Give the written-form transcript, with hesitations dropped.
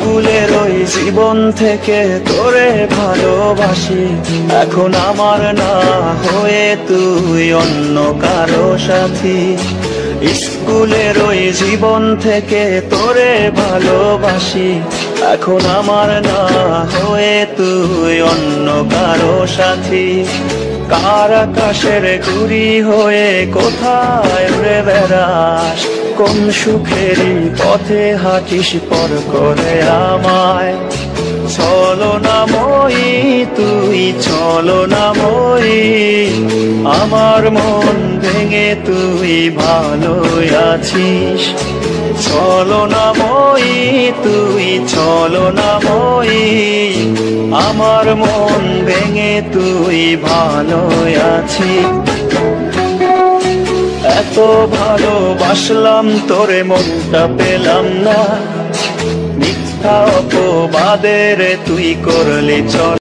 স্কুলের ওই জীবন থেকে তোরে ভালোবাসি, এখন আমার না হয়ে তুই অন্য কারো সাথী। স্কুলের ওই জীবন থেকে তোরে ভালোবাসি, এখন আমার না হয়ে তুই অন্য কারো সাথী। কার আকাশের ঘুড়ি হয়ে কোথায় উড়ে বেড়াস, কোন সুখেরই পথে হাঁটিস পর করে আমায়। ছলনাময়ী তুই ছলনাময়ী, আমার মন ভেঙে তুই ভালোই আছিস। ছলনাময়ী তুই ছলনাময়ী, আমার মন ভেঙে তুই ভালোই আছিস। এত ভালোবাসলাম তোরে মনটা পেলাম না, মিথ্যা অপবাদের তুই করলি চল।